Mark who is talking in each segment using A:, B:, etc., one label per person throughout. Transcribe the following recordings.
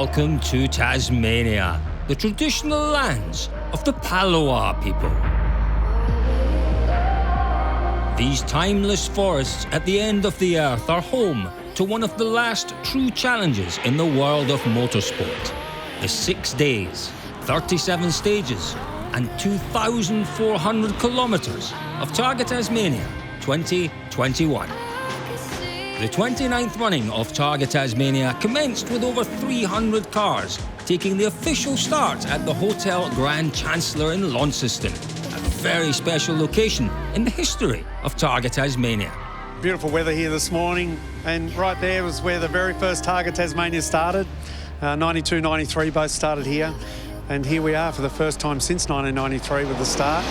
A: Welcome to Tasmania, the traditional lands of the Palawa people. These timeless forests at the end of the earth are home to one of the last true challenges in the world of motorsport. The 6 days, 37 stages and 2,400 kilometres of TARGA Tasmania 2021. The 29th running of TARGA Tasmania commenced with over 300 cars taking the official start at the Hotel Grand Chancellor in Launceston, a very special location in the history of TARGA Tasmania.
B: Beautiful weather here this morning, and right there was where the very first TARGA Tasmania started. 92, 93 both started here, and here we are for the first time since 1993 with the start.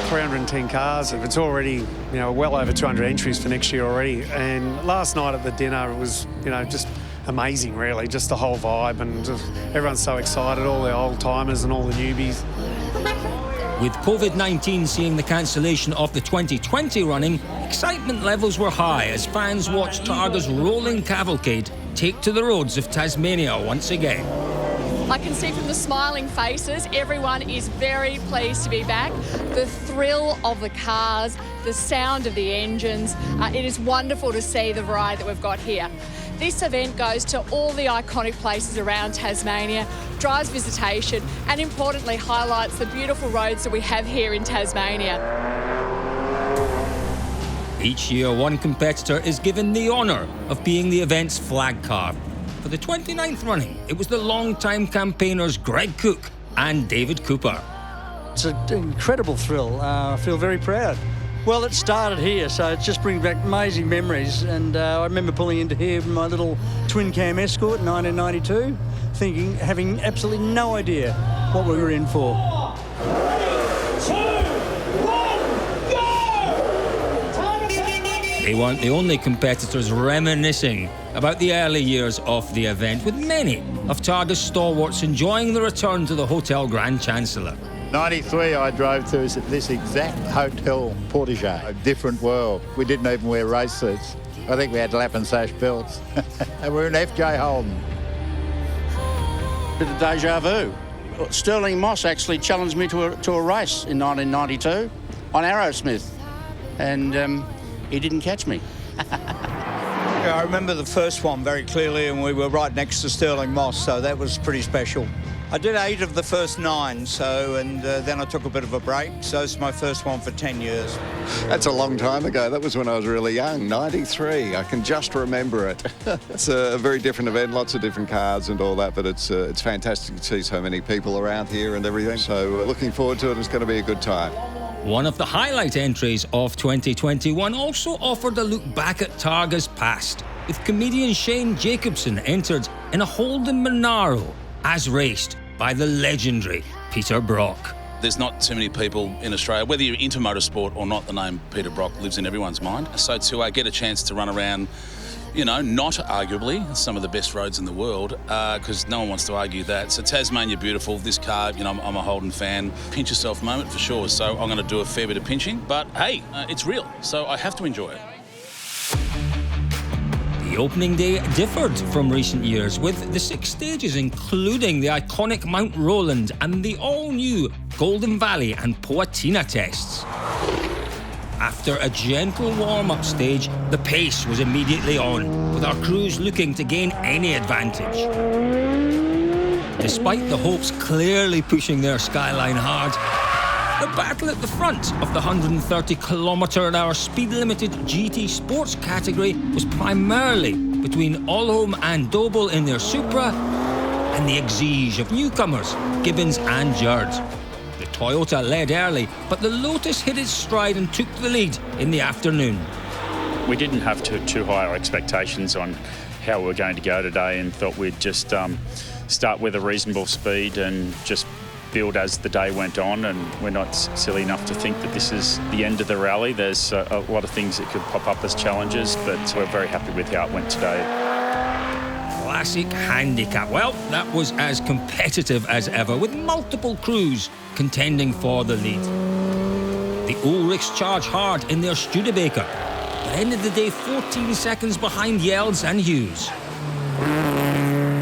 B: 310 cars. It's already, well over 200 entries for next year already. And last night at the dinner, it was, just amazing, really, just the whole vibe, and just, everyone's so excited, all the old timers and all the newbies.
A: With COVID-19 seeing the cancellation of the 2020 running, excitement levels were high as fans watched TARGA's rolling cavalcade take to the roads of Tasmania once again.
C: I can see from the smiling faces, everyone is very pleased to be back. The thrill of the cars, the sound of the engines, it is wonderful to see the variety that we've got here. This event goes to all the iconic places around Tasmania, drives visitation, and importantly highlights the beautiful roads that we have here in Tasmania.
A: Each year, one competitor is given the honour of being the event's flag car. For the 29th running, it was the long-time campaigners Greg Cook and David Cooper.
D: It's an incredible thrill. I feel very proud. Well, it started here, so it just brings back amazing memories. And I remember pulling into here with my little twin-cam Escort in 1992, having absolutely no idea what we were in for.
A: 3, 2, 1, go! They weren't the only competitors reminiscing about the early years of the event, with many of TARGA's stalwarts enjoying the return to the Hotel Grand Chancellor.
E: 93 I drove to this exact hotel portage, a different world. We didn't even wear race suits. I think we had lap and sash belts. And we were in FJ Holden.
F: Bit of deja vu. Sterling Moss actually challenged me to a race in 1992 on Arrowsmith, and he didn't catch me.
G: Yeah, I remember the first one very clearly, and we were right next to Sterling Moss, so that was pretty special. I did 8 of the first 9, and then I took a bit of a break, so it's my first one for 10 years.
H: That's a long time ago. That was when I was really young, 93. I can just remember it. It's a very different event, lots of different cars and all that, but it's fantastic to see so many people around here and everything. So looking forward to it. It's going to be a good time.
A: One of the highlight entries of 2021 also offered a look back at TARGA's past, with comedian Shane Jacobson entered in a Holden Monaro, as raced by the legendary Peter Brock.
I: There's not too many people in Australia, whether you're into motorsport or not, the name Peter Brock lives in everyone's mind. So to get a chance to run around, not arguably some of the best roads in the world, because no one wants to argue that. So Tasmania, beautiful. This car, I'm a Holden fan. Pinch yourself moment for sure. So I'm going to do a fair bit of pinching. But hey, it's real, so I have to enjoy it.
A: The opening day differed from recent years, with the 6 stages including the iconic Mount Roland and the all-new Golden Valley and Poatina tests. After a gentle warm-up stage, the pace was immediately on, with our crews looking to gain any advantage. Despite the hopes clearly pushing their skyline hard, the battle at the front of the 130km/h speed-limited GT Sports category was primarily between Allholm and Doble in their Supra and the exige of newcomers, Gibbons and Jerd. The Toyota led early, but the Lotus hit its stride and took the lead in the afternoon.
J: We didn't have too high expectations on how we were going to go today, and thought we'd just start with a reasonable speed and just build as the day went on, and we're not silly enough to think that this is the end of the rally. There's a lot of things that could pop up as challenges, but we're very happy with how it went today.
A: Classic handicap. Well, that was as competitive as ever, with multiple crews contending for the lead. The Ulrichs charge hard in their Studebaker, but ended the day 14 seconds behind Yelds and Hughes.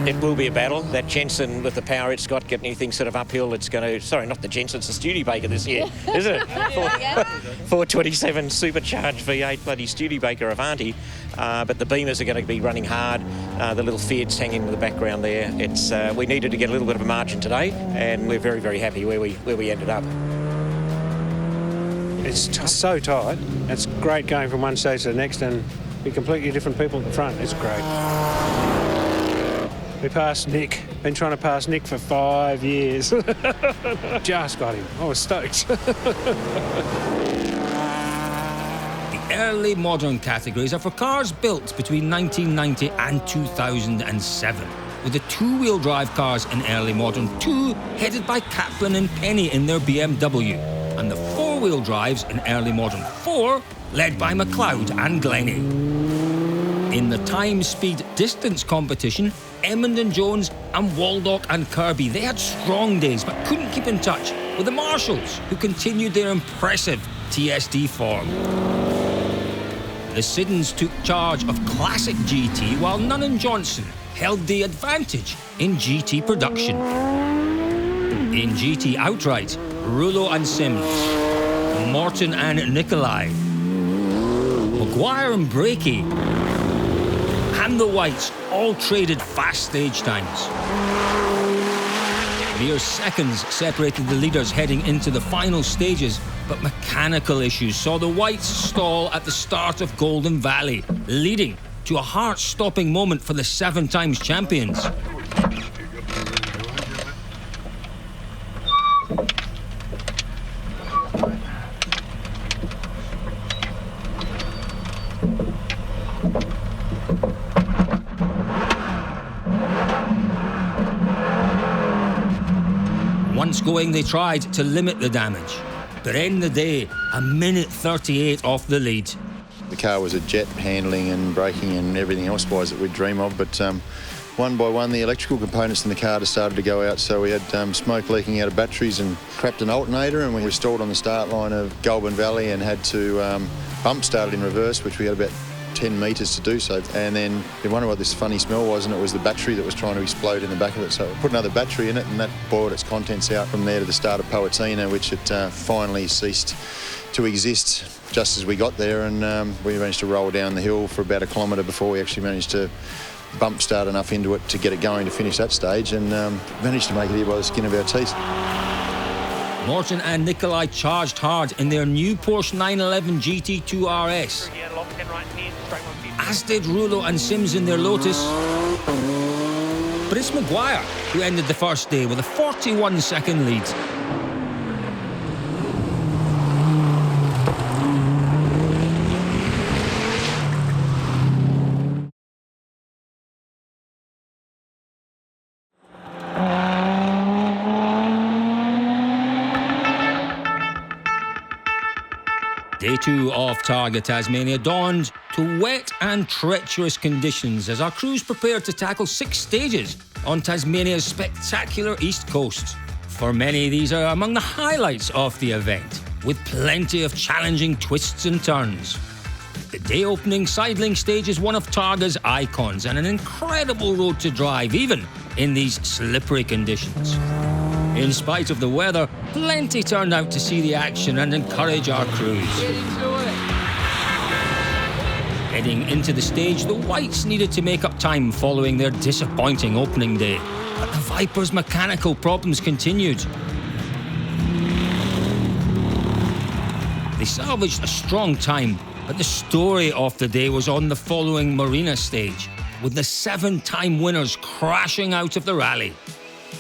K: It will be a battle. That Jensen, with the power it's got, get anything sort of uphill, it's going to... Sorry, not the Jensen, it's the Studebaker this year, isn't it? 427 supercharged V8 bloody Studebaker Avanti. But the Beamers are going to be running hard. The little Fiat's hanging in the background there. It's we needed to get a little bit of a margin today, and we're very, very happy where we ended up.
L: It's so tight. It's great going from one stage to the next and be completely different people at the front. It's great. We passed Nick. Been trying to pass Nick for 5 years. Just got him. I was stoked.
A: The early modern categories are for cars built between 1990 and 2007, with the two-wheel drive cars in early modern 2 headed by Kaplan and Penny in their BMW, and the four-wheel drives in early modern 4 led by McLeod and Glennie. In the time, speed, distance competition, Emmond and Jones and Waldock and Kirby, they had strong days but couldn't keep in touch with the Marshalls, who continued their impressive TSD form. The Siddons took charge of classic GT, while Nunn and Johnson held the advantage in GT production. In GT outright, Rullo and Sims, Morton and Nicolai, Maguire and Breakey, and the Whites all traded fast stage times. Mere seconds separated the leaders heading into the final stages, but mechanical issues saw the Whites stall at the start of Golden Valley, leading to a heart-stopping moment for the 7 times champions. Once going, they tried to limit the damage, but in the day, a minute 38 off the lead.
E: The car was a jet, handling and braking and everything else-wise that we'd dream of, but one by one the electrical components in the car started to go out, so we had smoke leaking out of batteries and crapped an alternator, and we were stalled on the start line of Goulburn Valley and had to bump started in reverse, which we had about 10 metres to do so, and then we wondered what this funny smell was, and it was the battery that was trying to explode in the back of it, so we put another battery in it, and that boiled its contents out from there to the start of Poatina, which it finally ceased to exist just as we got there, and we managed to roll down the hill for about 1 kilometre before we actually managed to bump start enough into it to get it going to finish that stage, and managed to make it here by the skin of our teeth.
A: Morton and Nicolai charged hard in their new Porsche 911 GT2 RS, as did Rullo and Sims in their Lotus. But it's Maguire who ended the first day with a 41-second lead. Day 2 of TARGA Tasmania dawned to wet and treacherous conditions as our crews prepared to tackle 6 stages on Tasmania's spectacular east coast. For many, these are among the highlights of the event, with plenty of challenging twists and turns. The day-opening sidling stage is one of TARGA's icons and an incredible road to drive, even in these slippery conditions. In spite of the weather, plenty turned out to see the action and encourage our crews. Heading into the stage, the Whites needed to make up time following their disappointing opening day. But the Vipers' mechanical problems continued. They salvaged a strong time, but the story of the day was on the following Marina stage, with the 7-time winners crashing out of the rally.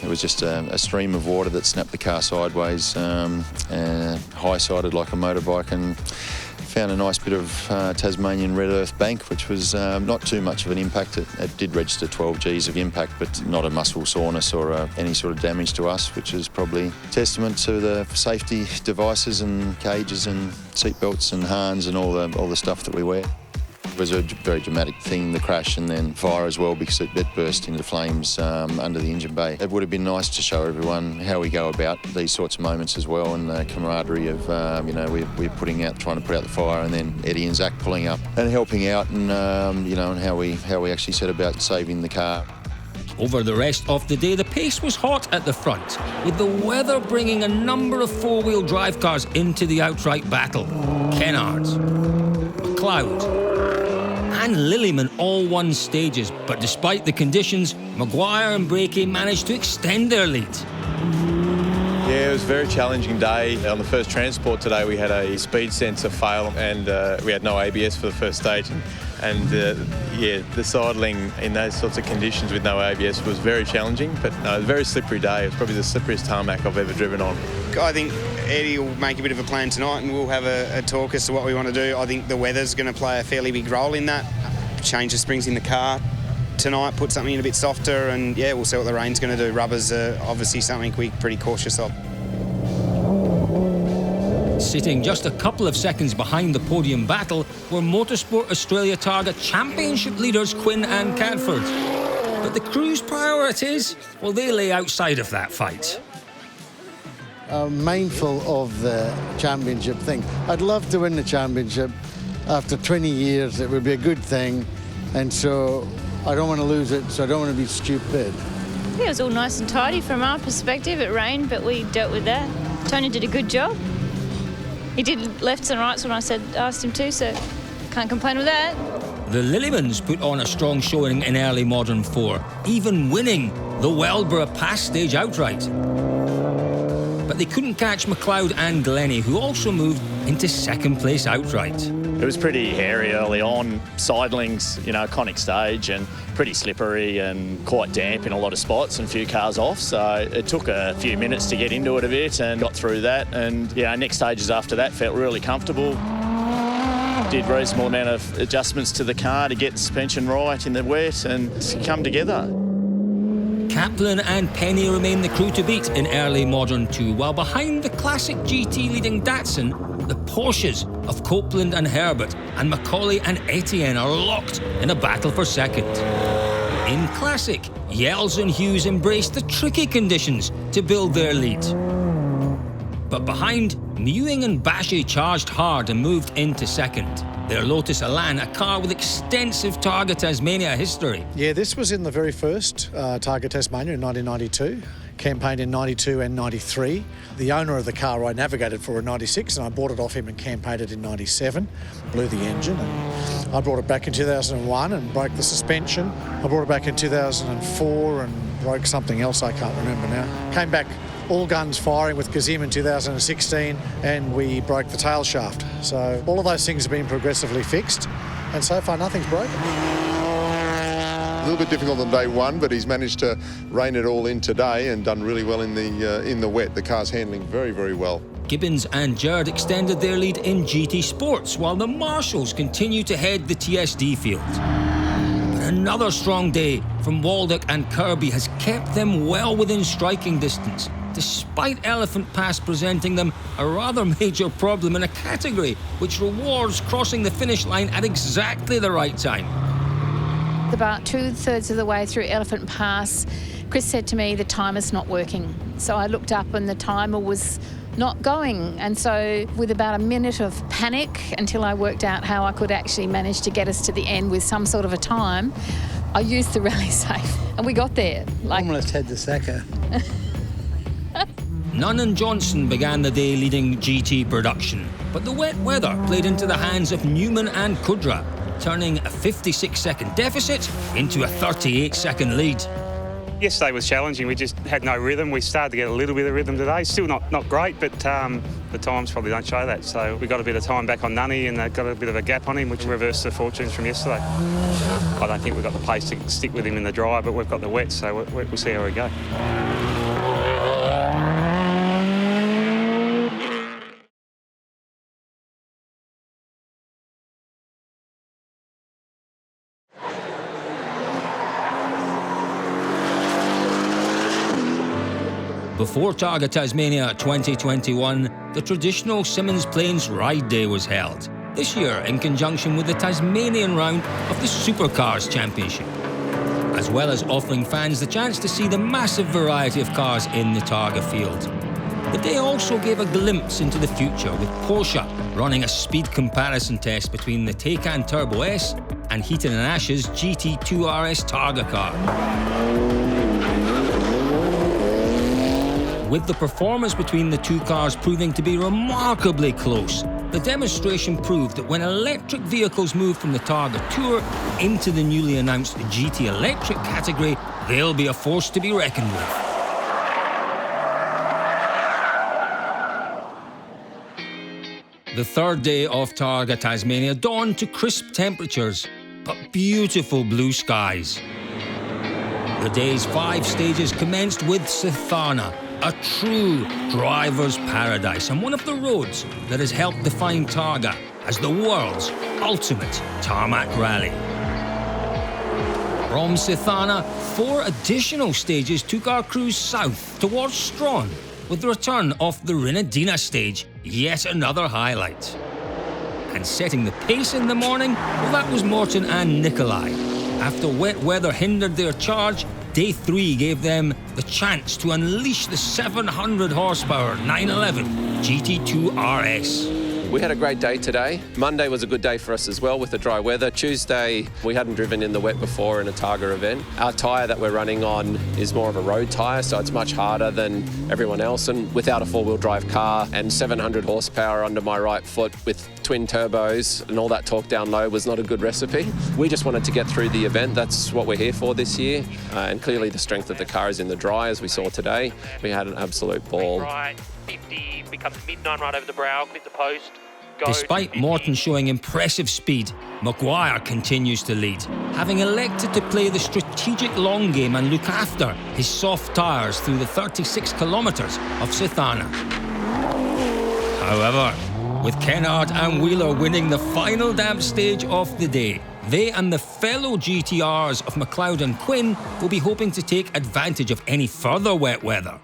E: It was just a stream of water that snapped the car sideways, high-sided like a motorbike, and found a nice bit of Tasmanian red earth bank, which was not too much of an impact. It did register 12 Gs of impact, but not a muscle soreness or any sort of damage to us, which is probably testament to the safety devices and cages and seat belts and harns and all the stuff that we wear. It was a very dramatic thing, the crash, and then fire as well, because it burst into flames under the engine bay. It would have been nice to show everyone how we go about these sorts of moments as well, and the camaraderie of, we're trying to put out the fire, and then Eddie and Zach pulling up and helping out, and, and how we actually set about saving the car.
A: Over the rest of the day, the pace was hot at the front, with the weather bringing a number of four-wheel drive cars into the outright battle. Kennards, McLeod, and Lillyman all won stages, but despite the conditions, Maguire and Breakey managed to extend their lead.
M: Yeah, it was a very challenging day. On the first transport today, we had a speed sensor fail and we had no ABS for the first stage. And yeah, the sidling in those sorts of conditions with no ABS was very challenging, but no, it was a very slippery day. It was probably the slipperiest tarmac I've ever driven on.
N: I think Eddie will make a bit of a plan tonight and we'll have a talk as to what we want to do. I think the weather's going to play a fairly big role in that. Change the springs in the car tonight, put something in a bit softer, and yeah, we'll see what the rain's going to do. Rubbers are obviously something we're pretty cautious of.
A: Sitting just a couple of seconds behind the podium battle were Motorsport Australia Targa Championship leaders Quinn and Cadford. But the crew's priorities, well, they lay outside of that fight.
O: Mindful of the championship thing. I'd love to win the championship. After 20 years, it would be a good thing. And so I don't want to lose it, so I don't want to be stupid.
P: Yeah, it was all nice and tidy from our perspective. It rained, but we dealt with that. Tony did a good job. He did lefts and rights when I asked him to, so can't complain with that.
A: The Lillymans put on a strong showing in early Modern 4, even winning the Weldborough Pass stage outright. But they couldn't catch McLeod and Glennie, who also moved into second place outright.
J: It was pretty hairy early on, sidlings, you know, iconic stage, and pretty slippery and quite damp in a lot of spots and a few cars off. So it took a few minutes to get into it a bit and got through that. And, you know, next stages after that felt really comfortable. Did a reasonable amount of adjustments to the car to get the suspension right in the wet and to come together.
A: Kaplan and Penny remain the crew to beat in early Modern 2, while behind the classic GT leading Datsun, the Porsches of Copeland and Herbert and Macaulay and Etienne are locked in a battle for second. In Classic, Yells and Hughes embraced the tricky conditions to build their lead. But behind, Mewing and Bashy charged hard and moved into second. Their Lotus Elan, a car with extensive Targa Tasmania history.
B: Yeah, this was in the very first Targa Tasmania in 1992, campaigned in 92 and 93. The owner of the car I navigated for in 96, and I bought it off him and campaigned it in 97, blew the engine. And I brought it back in 2001 and broke the suspension. I brought it back in 2004 and broke something else I can't remember now. Came back all guns firing with Kazim in 2016, and we broke the tail shaft. So all of those things have been progressively fixed, and so far nothing's broken.
E: A little bit difficult on day one, but he's managed to rein it all in today and done really well in the wet. The car's handling very, very well.
A: Gibbons and Jerd extended their lead in GT Sports, while the Marshalls continue to head the TSD field. But another strong day from Waldock and Kirby has kept them well within striking distance, despite Elephant Pass presenting them a rather major problem in a category which rewards crossing the finish line at exactly the right time.
Q: About 2/3 of the way through Elephant Pass, Chris said to me, the timer's not working. So I looked up and the timer was not going. And so with about a minute of panic until I worked out how I could actually manage to get us to the end with some sort of a time, I used the rally safe and we got there.
D: Almost had the sacker.
A: Nunn and Johnson began the day leading GT production, but the wet weather played into the hands of Newman and Kudra, turning a 56-second deficit into a 38-second lead.
R: Yesterday was challenging. We just had no rhythm. We started to get a little bit of rhythm today. Still not great, but the times probably don't show that. So we got a bit of time back on Nunny and got a bit of a gap on him, which reversed the fortunes from yesterday. I don't think we've got the pace to stick with him in the dry, but we've got the wet, so we'll see how we go.
A: Before Targa Tasmania 2021, the traditional Symmons Plains Ride Day was held, this year in conjunction with the Tasmanian round of the Supercars Championship, as well as offering fans the chance to see the massive variety of cars in the Targa field. The day also gave a glimpse into the future, with Porsche running a speed comparison test between the Taycan Turbo S and Heaton and Ash's GT2 RS Targa car. With the performance between the two cars proving to be remarkably close, the demonstration proved that when electric vehicles move from the Targa Tour into the newly announced GT Electric category, they'll be a force to be reckoned with. The third day of Targa Tasmania dawned to crisp temperatures, but beautiful blue skies. The day's 5 stages commenced with Cethana, a true driver's paradise and one of the roads that has helped define Targa as the world's ultimate tarmac rally. From Cethana, 4 additional stages took our cruise south towards Strawn, with the return of the Rinadina stage, yet another highlight. And setting the pace in the morning, well, that was Morton and Nicolai. After wet weather hindered their charge, Day 3 gave them the chance to unleash the 700 horsepower 911 GT2 RS.
S: We had a great day today. Monday was a good day for us as well with the dry weather. Tuesday, we hadn't driven in the wet before in a Targa event. Our tyre that we're running on is more of a road tyre, so it's much harder than everyone else. And without a four-wheel drive car and 700 horsepower under my right foot with twin turbos and all that torque down low was not a good recipe. We just wanted to get through the event. That's what we're here for this year. And clearly the strength of the car is in the dry, as we saw today. We had an absolute ball.
T: Right, 50, becomes mid-9 right over the brow, clip the post.
A: Despite Morton showing impressive speed, Maguire continues to lead, having elected to play the strategic long game and look after his soft tyres through the 36 kilometres of Cethana. However, with Kennard and Wheeler winning the final damp stage of the day, they and the fellow GTRs of McLeod and Quinn will be hoping to take advantage of any further wet weather.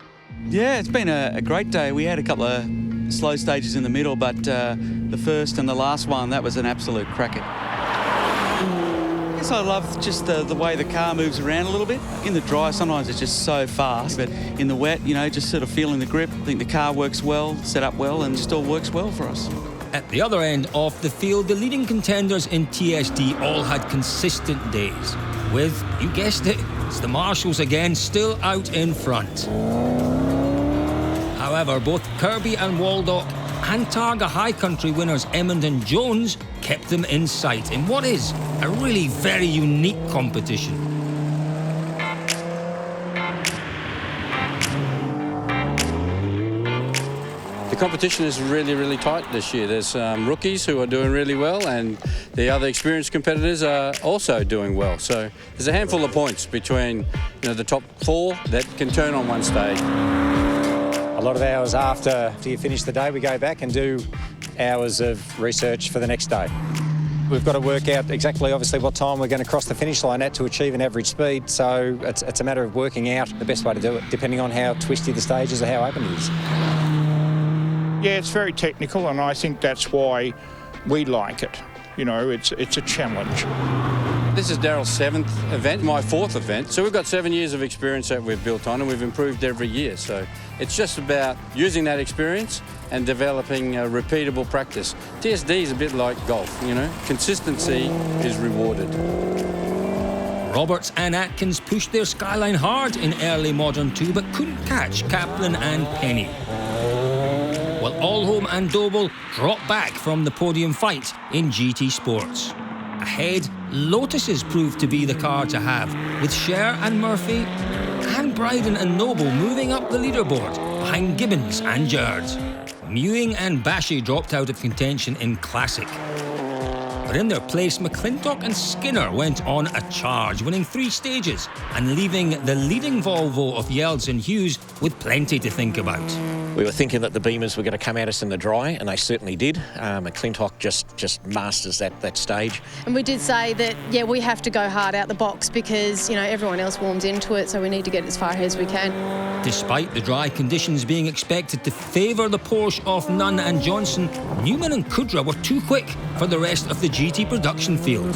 U: Yeah, it's been a great day. We had a couple of slow stages in the middle, but the first and the last one, that was an absolute cracker. I guess I love just the way the car moves around a little bit. In the dry, sometimes it's just so fast, but in the wet, you know, just sort of feeling the grip. I think the car works well, set up well, and just all works well for us.
A: At the other end of the field, the leading contenders in TSD all had consistent days, with, you guessed it, it's the Marshals again still out in front. However, both Kirby and Waldock and Targa High Country winners Emmond and Jones kept them in sight in what is a really very unique competition.
V: The competition is really, really tight this year. There's rookies who are doing really well, and the other experienced competitors are also doing well. So there's a handful of points between the top 4 that can turn on one stage.
W: A lot of hours after you finish the day, we go back and do hours of research for the next day. We've got to work out exactly, obviously, what time we're going to cross the finish line at to achieve an average speed. So it's a matter of working out the best way to do it, depending on how twisty the stage is or how open it is.
X: Yeah, it's very technical, and I think that's why we like it. You know, it's a challenge.
V: This is Darryl's 7th event, my 4th event. So we've got 7 years of experience that we've built on, and we've improved every year. So it's just about using that experience and developing a repeatable practice. TSD is a bit like golf, Consistency is rewarded.
A: Roberts and Atkins pushed their Skyline hard in early Modern 2, but couldn't catch Kaplan and Penny. While Allholm and Doble dropped back from the podium fight in GT Sports. Ahead, Lotuses proved to be the car to have, with Scher and Murphy and Bryden and Noble moving up the leaderboard behind Gibbons and Jerd. Mewing and Bashi dropped out of contention in Classic. But in their place, McClintock and Skinner went on a charge, winning 3 stages and leaving the leading Volvo of Yelds and Hughes with plenty to think about.
K: We were thinking that the Beamers were going to come at us in the dry, and they certainly did. McClintock just masters that stage.
Y: And we did say that, yeah, we have to go hard out the box because, everyone else warms into it, so we need to get as far ahead as we can.
A: Despite the dry conditions being expected to favour the Porsche of Nunn and Johnson, Newman and Kudra were too quick for the rest of the GT production field.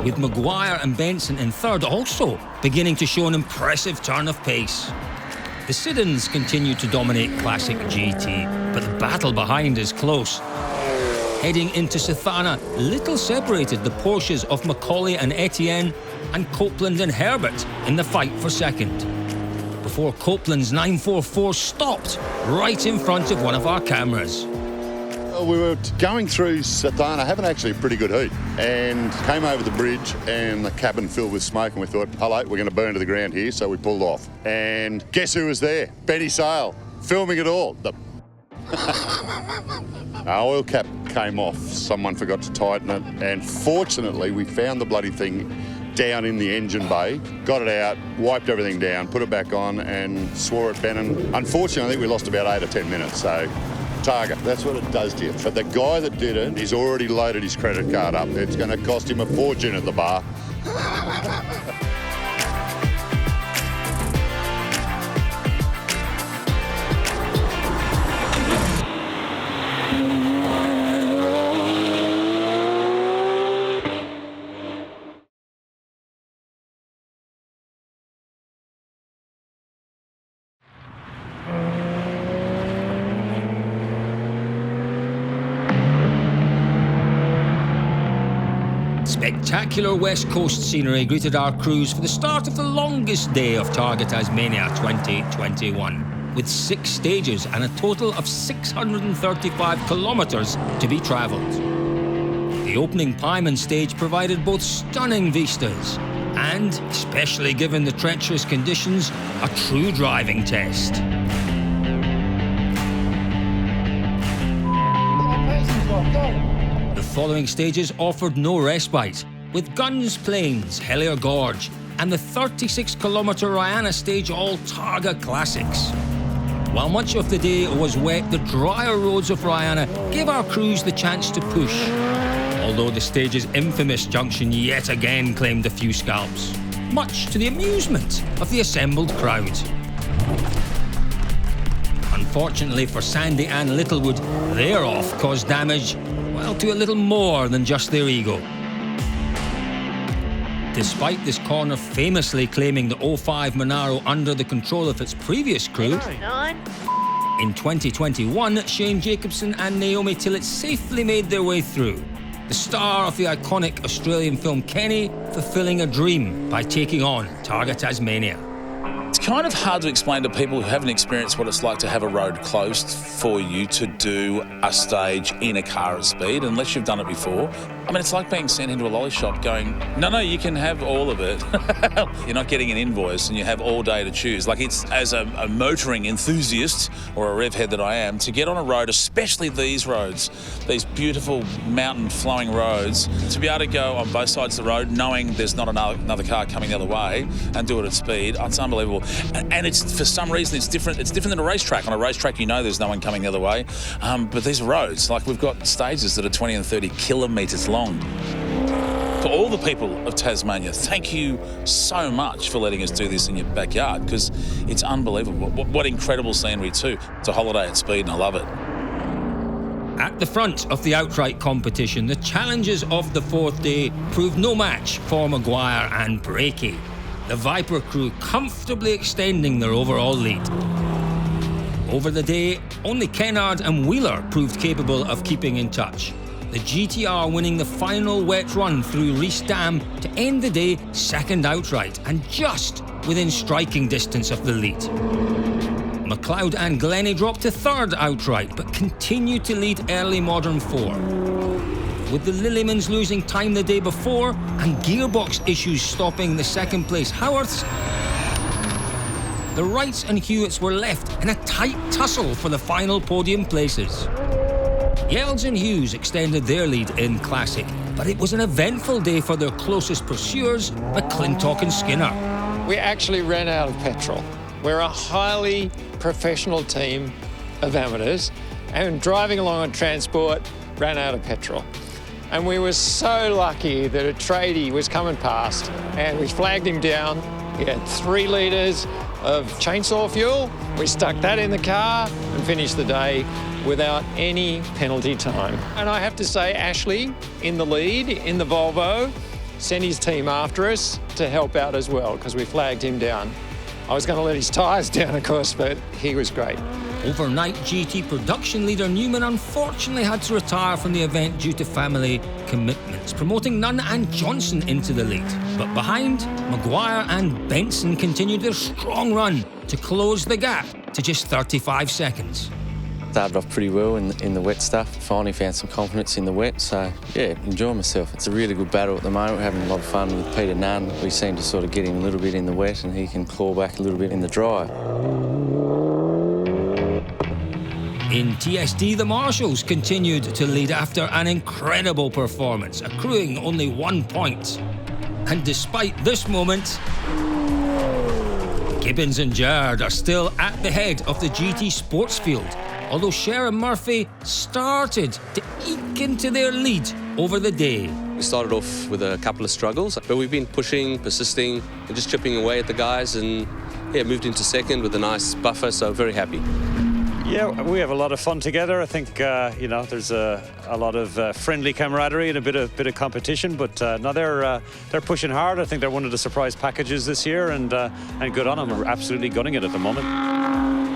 A: With Maguire and Benson in third also beginning to show an impressive turn of pace. The Siddons continue to dominate Classic GT, but the battle behind is close. heading into Sethana, little separated the Porsches of Macaulay and Etienne and Copeland and Herbert in the fight for second, before Copeland's 944 stopped right in front of one of our cameras.
C: We were going through Sethana, having actually a pretty good heat, and came over the bridge and the cabin filled with smoke, and we thought, hello, we're going to burn to the ground here, so we pulled off. And guess who was there? Benny Sale, filming it all. Our oil cap came off, someone forgot to tighten it, and fortunately we found the bloody thing down in the engine bay, got it out, wiped everything down, put it back on and swore at Ben, and unfortunately I think we lost about 8 or 10 minutes, so Targa, that's what it does to you. But the guy that did it, he's already loaded his credit card up. It's going to cost him a fortune at the bar.
A: Spectacular West Coast scenery greeted our crews for the start of the longest day of TARGA Tasmania 2021, with 6 stages and a total of 635 kilometres to be travelled. The opening Pieman stage provided both stunning vistas and, especially given the treacherous conditions, a true driving test. The following stages offered no respite, with Guns Plains, Hellier Gorge and the 36-kilometre Rihanna stage all Targa classics. While much of the day was wet, the drier roads of Rihanna gave our crews the chance to push, although the stage's infamous junction yet again claimed a few scalps, much to the amusement of the assembled crowd. Unfortunately for Sandy and Littlewood, their off caused damage, well, to a little more than just their ego. Despite this corner famously claiming the 05 Monaro under the control of its previous crew, in 2021, Shane Jacobson and Naomi Tillett safely made their way through. The star of the iconic Australian film Kenny fulfilling a dream by taking on TARGA Tasmania.
F: It's kind of hard to explain to people who haven't experienced what it's like to have a road closed for you to do a stage in a car at speed, unless you've done it before. I mean, it's like being sent into a lolly shop going, no, you can have all of it. You're not getting an invoice and you have all day to choose. Like, it's, as a motoring enthusiast or a rev head that I am, to get on a road, especially these roads, these beautiful mountain flowing roads, to be able to go on both sides of the road knowing there's not another car coming the other way and do it at speed, it's unbelievable. And it's, for some reason, it's different than a racetrack. On a racetrack, you know there's no one coming the other way. But these roads, like, we've got stages that are 20 and 30 kilometres long. For all the people of Tasmania, thank you so much for letting us do this in your backyard, because it's unbelievable. What incredible scenery too. It's a holiday at speed and I love it.
A: At the front of the outright competition, the challenges of the 4th day proved no match for Maguire and Breakey, the Viper crew comfortably extending their overall lead. Over the day, only Kennard and Wheeler proved capable of keeping in touch, the GTR winning the final wet run through Reese Dam to end the day second outright and just within striking distance of the lead. McLeod and Glennie dropped to third outright but continued to lead early Modern 4. With the Lilymans losing time the day before and gearbox issues stopping the second place Howarths, the Wrights and Hewitts were left in a tight tussle for the final podium places. Yelds and Hughes extended their lead in Classic, but it was an eventful day for their closest pursuers, McClintock and Skinner.
G: We actually ran out of petrol. We're a highly professional team of amateurs, and driving along on transport ran out of petrol. And we were so lucky that a tradie was coming past and we flagged him down. He had 3 litres of chainsaw fuel. We stuck that in the car and finished the day without any penalty time. And I have to say, Ashley, in the lead, in the Volvo, sent his team after us to help out as well, because we flagged him down. I was going to let his tyres down, of course, but he was great.
A: Overnight GT production leader Newman unfortunately had to retire from the event due to family commitments, promoting Nunn and Johnson into the lead. But behind, Maguire and Benson continued their strong run to close the gap to just 35 seconds.
H: Started off pretty well in the wet stuff. Finally found some confidence in the wet, so yeah, enjoying myself. It's a really good battle at the moment. We're having a lot of fun with Peter Nunn. We seem to sort of get him a little bit in the wet and he can claw back a little bit in the dry.
A: In TSD, the Marshals continued to lead after an incredible performance, accruing only 1 point. And despite this moment, Gibbons and Gerrard are still at the head of the GT sports field, although Sharon Murphy started to eke into their lead over the day.
S: We started off with a couple of struggles, but we've been pushing, persisting, and just chipping away at the guys, and yeah, moved into second with a nice buffer, so very happy.
I: Yeah, we have a lot of fun together. I think you know, there's a lot of friendly camaraderie and a bit of competition. But no, they're pushing hard. I think they're one of the surprise packages this year, and good on them. We're absolutely gunning it at the moment.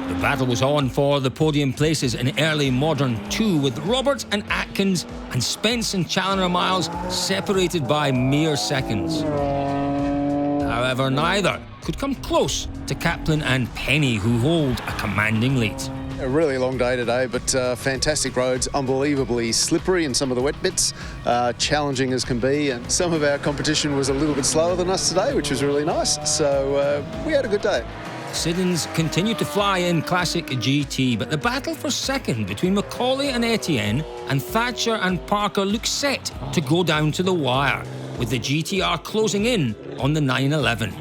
A: The battle was on for the podium places in early modern 2, with Roberts and Atkins and Spence and Challoner Miles separated by mere seconds. However, neither could come close to Kaplan and Penny, who hold a commanding lead.
L: A really long day today, but fantastic roads, unbelievably slippery in some of the wet bits, challenging as can be, and some of our competition was a little bit slower than us today, which was really nice, so we had a good day.
A: Siddons continued to fly in Classic GT, but the battle for second between Macaulay and Etienne and Thatcher and Parker looks set to go down to the wire, with the GTR closing in on the 911.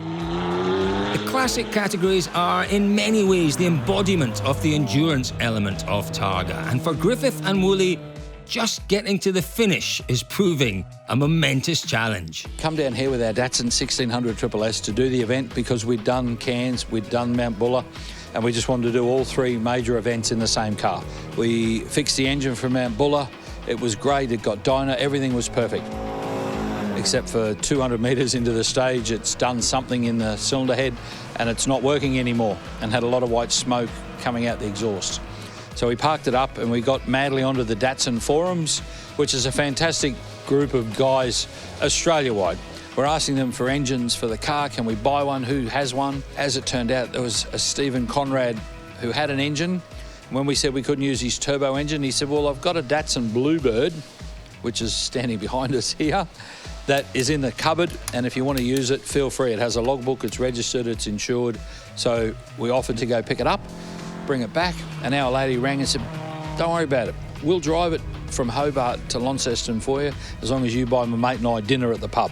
A: The classic categories are in many ways the embodiment of the endurance element of Targa, and for Griffith and Woolley, just getting to the finish is proving a momentous challenge.
U: Come down here with our Datsun 1600 Triple S to do the event because we'd done Cairns, we'd done Mount Buller, and we just wanted to do all 3 major events in the same car. We fixed the engine for Mount Buller. It was great, it got dyno, everything was perfect. Except for 200 metres into the stage, it's done something in the cylinder head and it's not working anymore, and had a lot of white smoke coming out the exhaust. So we parked it up and we got madly onto the Datsun forums, which is a fantastic group of guys Australia-wide. We're asking them for engines for the car. Can we buy one? Who has one? As it turned out, there was a Stephen Conrad who had an engine. When we said we couldn't use his turbo engine, he said, well, I've got a Datsun Bluebird, which is standing behind us here, that is in the cupboard, and if you want to use it, feel free. It has a logbook, it's registered, it's insured. So we offered to go pick it up, bring it back, and our lady rang and said, don't worry about it. We'll drive it from Hobart to Launceston for you, as long as you buy my mate and I dinner at the pub.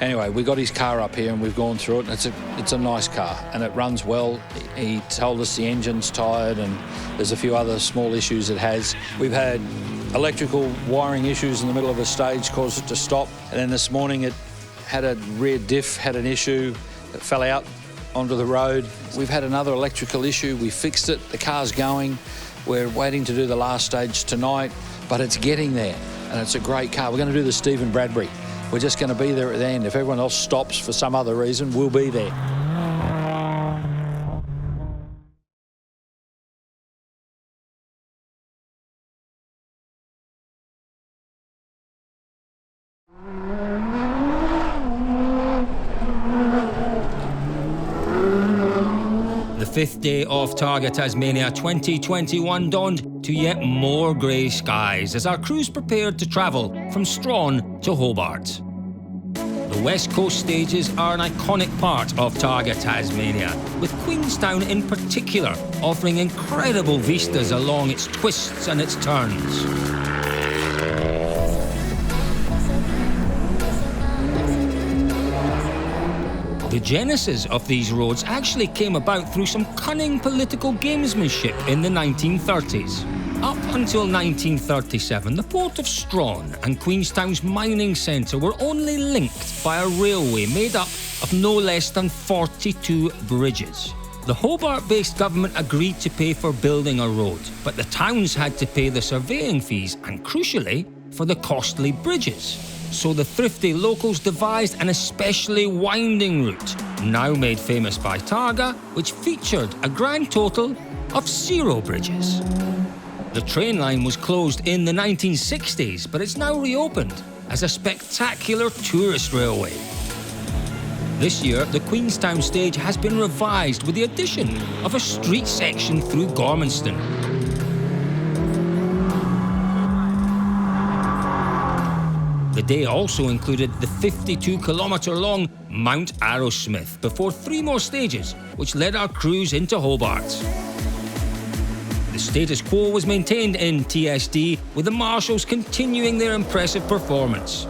U: Anyway, we got his car up here and we've gone through it, and it's a nice car and it runs well. He told us the engine's tired and there's a few other small issues it has. We've had electrical wiring issues in the middle of a stage, caused it to stop. And then this morning it had a rear diff, had an issue, it fell out onto the road. We've had another electrical issue, we fixed it, the car's going. We're waiting to do the last stage tonight, but it's getting there and it's a great car. We're going to do the Stephen Bradbury. We're just going to be there at the end. If everyone else stops for some other reason, we'll be there.
A: The 5th day of TARGA Tasmania 2021 dawned to yet more grey skies as our crews prepared to travel from Strawn to Hobart. The West Coast stages are an iconic part of TARGA Tasmania, with Queenstown in particular offering incredible vistas along its twists and its turns. The genesis of these roads actually came about through some cunning political gamesmanship in the 1930s. Up until 1937, the port of Strawn and Queenstown's mining centre were only linked by a railway made up of no less than 42 bridges. The Hobart-based government agreed to pay for building a road, but the towns had to pay the surveying fees and, crucially, for the costly bridges. so the thrifty locals devised an especially winding route, now made famous by Targa, which featured a grand total of 0 bridges. The train line was closed in the 1960s, but it's now reopened as a spectacular tourist railway. This year, the Queenstown stage has been revised with the addition of a street section through Gormanston. The day also included the 52-kilometre-long Mount Arrowsmith before 3 more stages, which led our crews into Hobart. The status quo was maintained in TSD, with the Marshals continuing their impressive performance.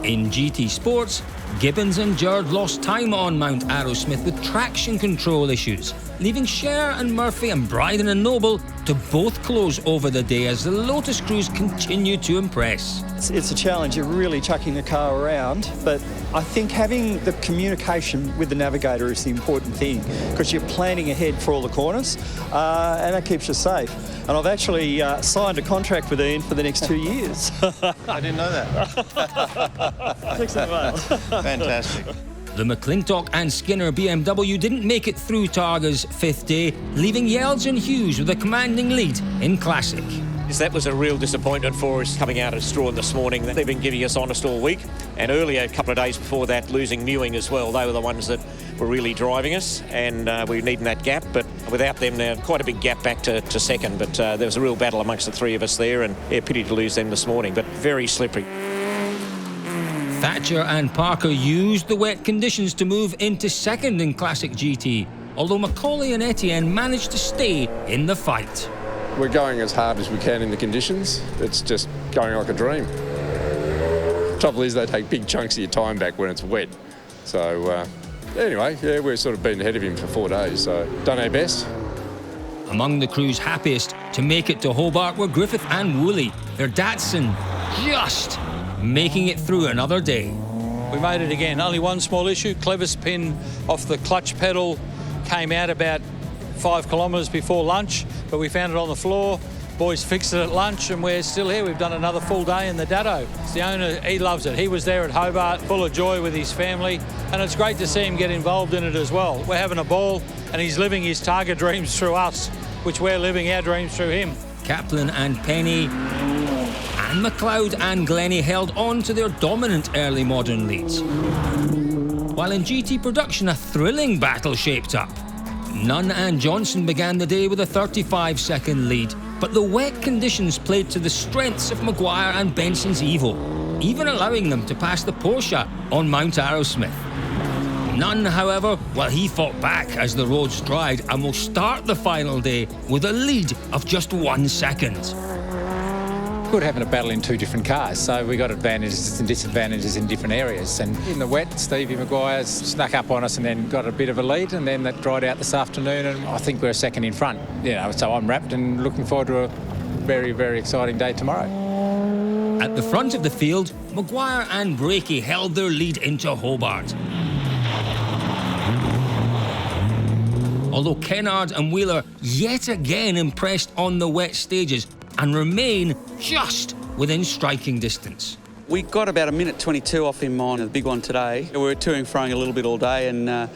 A: In GT Sports, Gibbons and Jerd lost time on Mount Arrowsmith with traction control issues, leaving Scher and Murphy and Bryden and Noble to both close over the day as the Lotus crews continue to impress.
D: It's a challenge. You're really chucking the car around, but I think having the communication with the navigator is the important thing, because you're planning ahead for all the corners, and that keeps you safe. And I've actually signed a contract with Ian for the next 2 years.
E: I didn't know that. Fantastic.
A: The McClintock and Skinner BMW didn't make it through Targa's 5th day, leaving Yelds and Hughes with a commanding lead in Classic.
K: That was a real disappointment for us coming out of Strawn this morning. They've been giving us honest all week, and earlier, a couple of days before that, losing Mewing as well. They were the ones that were really driving us, and we were needing that gap, but without them, quite a big gap back to second. But there was a real battle amongst the 3 of us there, and pity to lose them this morning, but very slippery.
A: Thatcher and Parker used the wet conditions to move into 2nd in Classic GT, although Macaulay and Etienne managed to stay in the fight.
J: We're going as hard as we can in the conditions. It's just going like a dream. Trouble is, they take big chunks of your time back when it's wet. So anyway, yeah, we've sort of been ahead of him for 4 days, so done our best.
A: Among the crew's happiest to make it to Hobart were Griffith and Woolley, their Datsun just making it through another day.
M: We made it again. Only one small issue. Clever's pin off the clutch pedal came out about 5 kilometres before lunch, but we found it on the floor. Boys fixed it at lunch, and we're still here. We've done another full day in the Datto. The owner, he loves it. He was there at Hobart, full of joy with his family, and it's great to see him get involved in it as well. We're having a ball, and he's living his Targa dreams through us, which we're living our dreams through him.
A: Kaplan and Penny and McLeod and Glennie held on to their dominant early modern leads. While in GT production, a thrilling battle shaped up. Nunn and Johnson began the day with a 35-second lead, but the wet conditions played to the strengths of Maguire and Benson's Evo, even allowing them to pass the Porsche on Mount Arrowsmith. Nunn, however, well, he fought back as the roads dried and will start the final day with a lead of just 1 second.
W: Good having a battle in 2 different cars, so we got advantages and disadvantages in different areas. And in the wet, Stevie Maguire snuck up on us and then got a bit of a lead, and then that dried out this afternoon, and I think we're 2nd in front. You know, so I'm wrapped and looking forward to a very, very exciting day tomorrow.
A: At the front of the field, Maguire and Breakey held their lead into Hobart. Although Kennard and Wheeler yet again impressed on the wet stages and remain just within striking distance.
U: We got about 1:22 off him on the big one today. We were to-ing, froing a little bit all day, and I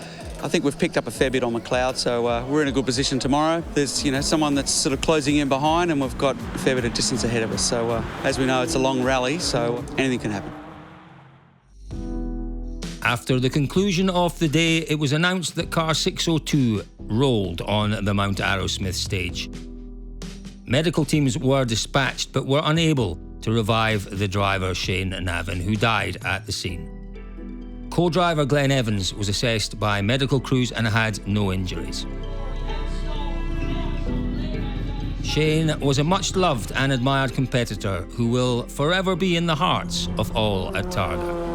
U: think we've picked up a fair bit on McLeod, so we're in a good position tomorrow. There's, someone that's sort of closing in behind, and we've got a fair bit of distance ahead of us. So as we know, it's a long rally, so anything can happen.
A: After the conclusion of the day, it was announced that car 602 rolled on the Mount Arrowsmith stage. Medical teams were dispatched but were unable to revive the driver Shane Navin, who died at the scene. Co-driver Glenn Evans was assessed by medical crews and had no injuries. Shane was a much-loved and admired competitor who will forever be in the hearts of all at Targa.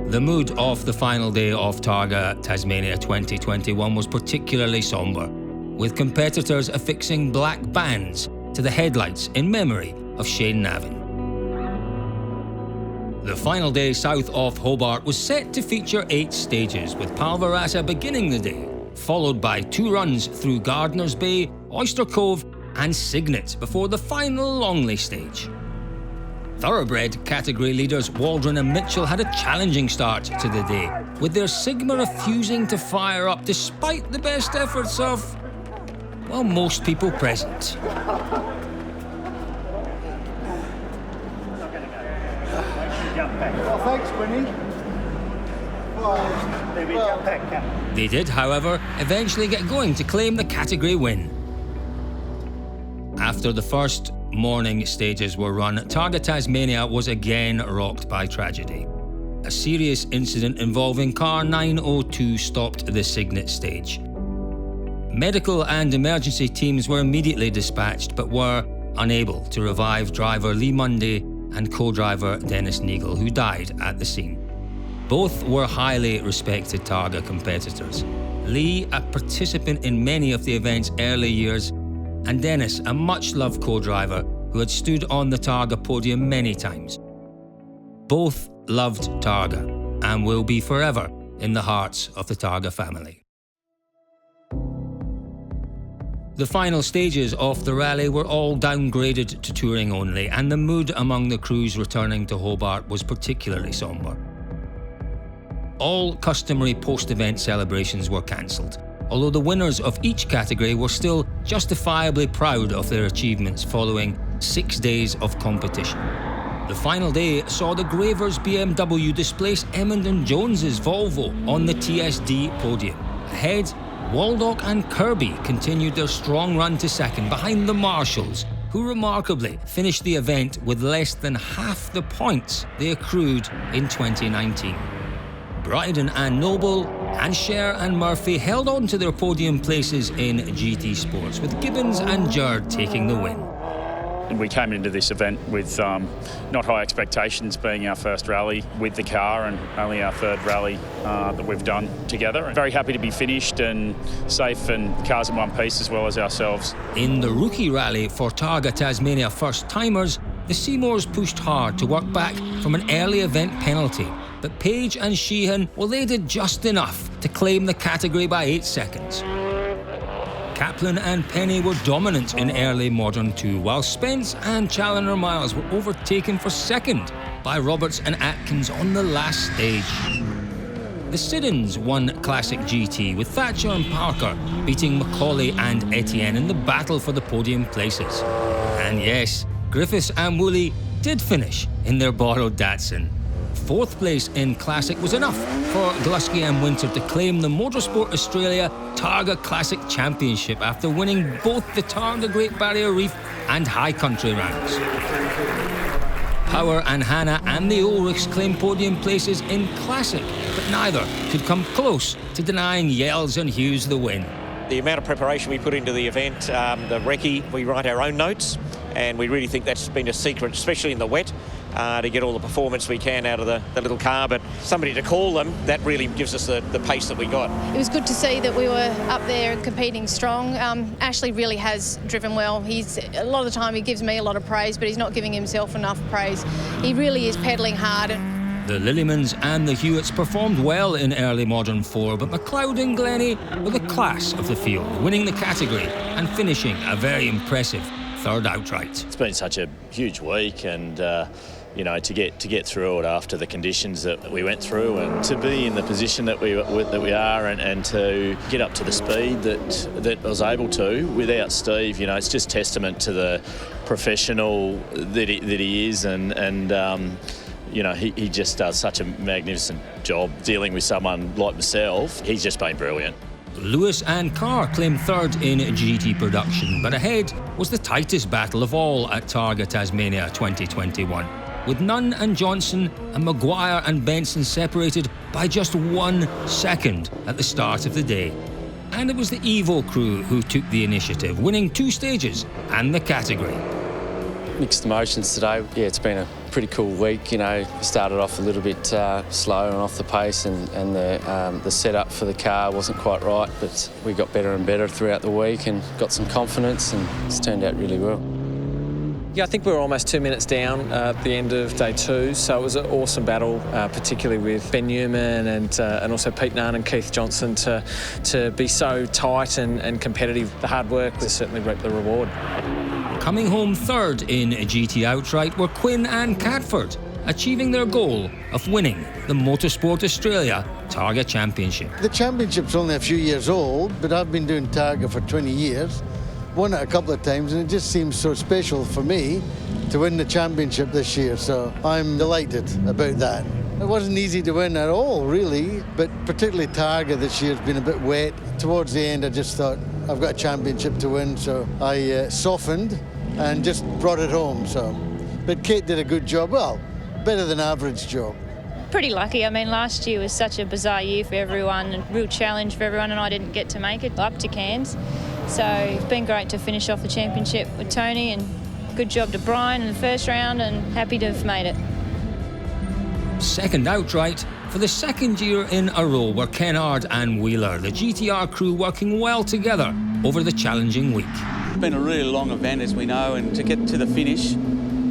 A: The mood of the final day of Targa Tasmania 2021 was particularly sombre, with competitors affixing black bands to the headlights in memory of Shane Navin. The final day south of Hobart was set to feature 8 stages, with Palvarasa beginning the day, followed by 2 runs through Gardner's Bay, Oyster Cove and Cygnet before the final Longley stage. Thoroughbred category leaders Waldron and Mitchell had a challenging start to the day, with their Sigma refusing to fire up despite the best efforts of, well, most people present.
B: Thanks, Winnie.
A: They did, however, eventually get going to claim the category win. After the first morning stages were run, TARGA Tasmania was again rocked by tragedy. A serious incident involving car 902 stopped the Cygnet stage. Medical and emergency teams were immediately dispatched, but were unable to revive driver Leigh Munday and co-driver Dennis Neagle, who died at the scene. Both were highly respected TARGA competitors. Leigh, a participant in many of the event's early years, and Dennis, a much-loved co-driver who had stood on the TARGA podium many times. Both loved TARGA and will be forever in the hearts of the TARGA family. The final stages of the rally were all downgraded to touring only, and the mood among the crews returning to Hobart was particularly sombre. All customary post-event celebrations were cancelled, although the winners of each category were still justifiably proud of their achievements following 6 days of competition. The final day saw the Gravers BMW displace Emmondon Jones's Volvo on the TSD podium. Ahead, Waldock and Kirby continued their strong run to second behind the Marshalls, who remarkably finished the event with less than half the points they accrued in 2019. Bryden and Noble, and Sher and Murphy held on to their podium places in GT Sports, with Gibbons and Jerd taking the win.
N: We came into this event with not high expectations, being our first rally with the car and only our 3rd rally that we've done together. Very happy to be finished and safe, and the car's in one piece as well as ourselves.
A: In the rookie rally for TARGA Tasmania first-timers, the Seymours pushed hard to work back from an early event penalty, but Page and Sheehan, well, they did just enough to claim the category by 8 seconds. Kaplan and Penny were dominant in early Modern 2, while Spence and Challoner Miles were overtaken for second by Roberts and Atkins on the last stage. The Siddons won Classic GT, with Thatcher and Parker beating Macaulay and Etienne in the battle for the podium places. And yes, Griffiths and Woolley did finish in their borrowed Datsun. 4th place in Classic was enough for Glusky and Winter to claim the Motorsport Australia TARGA Classic Championship after winning both the TARGA Great Barrier Reef and High Country rounds. Power and Hannah and the Ulrichs claimed podium places in Classic, but neither could come close to denying Yells and Hughes the win.
K: The amount of preparation we put into the event, the recce, we write our own notes, and we really think that's been a secret, especially in the wet, to get all the performance we can out of the little car. But somebody to call them, that really gives us the pace that we got.
Y: It was good to see that we were up there competing strong. Ashley really has driven well. A lot of the time he gives me a lot of praise, but he's not giving himself enough praise. He really is pedalling hard.
A: The Lillymans and the Hewitts performed well in early Modern 4, but McLeod and Glennie were the class of the field, winning the category and finishing a very impressive 3rd outright.
O: It's been such a huge week, and you know, to get through it after the conditions that we went through, and to be in the position that we are, and to get up to the speed that I was able to without Steve, you know, it's just testament to the professional that he is, and you know, he just does such a magnificent job dealing with someone like myself. He's just been brilliant.
A: Lewis and Carr claimed 3rd in GT production, but ahead was the tightest battle of all at TARGA Tasmania 2021, with Nunn and Johnson and Maguire and Benson separated by just 1 second at the start of the day. And it was the Evo crew who took the initiative, winning 2 stages and the category.
H: Mixed emotions today. Yeah, it's been a pretty cool week. You know, we started off a little bit slow and off the pace, and the setup for the car wasn't quite right, but we got better and better throughout the week and got some confidence, and it's turned out really well.
W: Yeah, I think we were almost 2 minutes down at the end of day 2, so it was an awesome battle, particularly with Ben Newman and also Pete Nunn and Keith Johnson to be so tight and competitive. The hard work has certainly reaped the reward.
A: Coming home third in GT Outright were Quinn and Catford, achieving their goal of winning the Motorsport Australia Targa Championship.
B: The championship's only a few years old, but I've been doing Targa for 20 years. Won it a couple of times, and it just seems so special for me to win the championship this year, so I'm delighted about that. It wasn't easy to win at all, really, but particularly Targa this year has been a bit wet. Towards the end, I just thought, I've got a championship to win, so I softened and just brought it home. But Kate did a good job, well, better than average job.
P: Pretty lucky. I mean, last year was such a bizarre year for everyone, a real challenge for everyone, and I didn't get to make it up to Cairns. So it's been great to finish off the championship with Tony, and good job to Brian in the first round, and happy to have made it.
A: Second outright for the second year in a row were Kennard and Wheeler, the GTR crew working well together over the challenging week.
U: It's been a really long event, as we know, and to get to the finish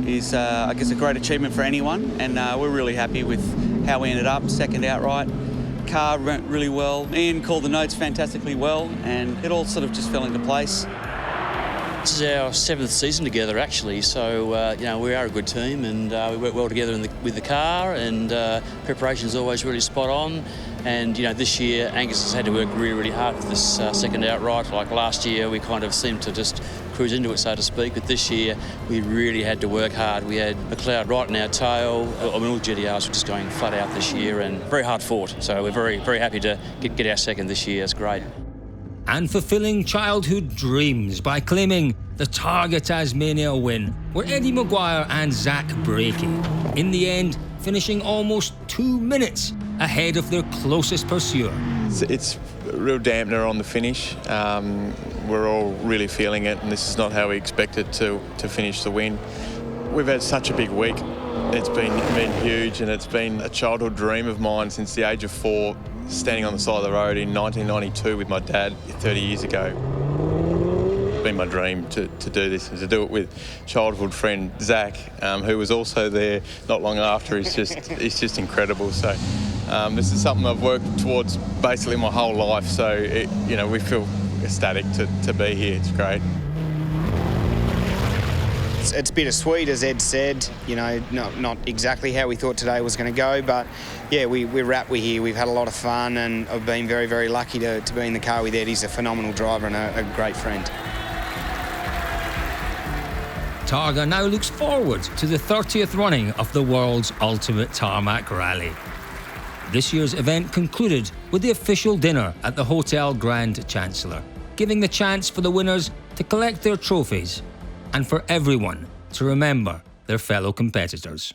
U: is, I guess, a great achievement for anyone, and we're really happy with how we ended up, second outright. Car went really well. Ian called the notes fantastically well, and it all sort of just fell into place.
Q: This is our 7th season together, actually, so you know, we are a good team, and we work well together with the car, and preparation is always really spot on. And you know, this year Angus has had to work really, really hard for this second outright. Like last year, we kind of seemed to just cruise into it, so to speak. But this year, we really had to work hard. We had McLeod right in our tail. I mean, all GTRs were just going flat out this year, and very hard fought. So we're very, very happy to get our second this year. It's great.
A: And fulfilling childhood dreams by claiming the TARGA Tasmania win were Eddie Maguire and Zach Brakey. In the end, finishing almost 2 minutes ahead of their closest pursuer.
H: It's a real dampener on the finish. We're all really feeling it, and this is not how we expected to finish the win. We've had such a big week. It's been huge, and it's been a childhood dream of mine since the age of 4, standing on the side of the road in 1992 with my dad 30 years ago. It's been my dream to do this, and to do it with childhood friend Zach, who was also there not long after. It's just incredible. So this is something I've worked towards basically my whole life. So you know, we feel ecstatic to be here. It's great.
R: It's bittersweet, as Ed said. You know, not exactly how we thought today was going to go, but yeah, we're wrapped. We're here. We've had a lot of fun, and I've been very, very lucky to be in the car with Ed. He's a phenomenal driver and a great friend.
A: Targa now looks forward to the 30th running of the world's ultimate tarmac rally. This year's event concluded with the official dinner at the Hotel Grand Chancellor, giving the chance for the winners to collect their trophies and for everyone to remember their fellow competitors.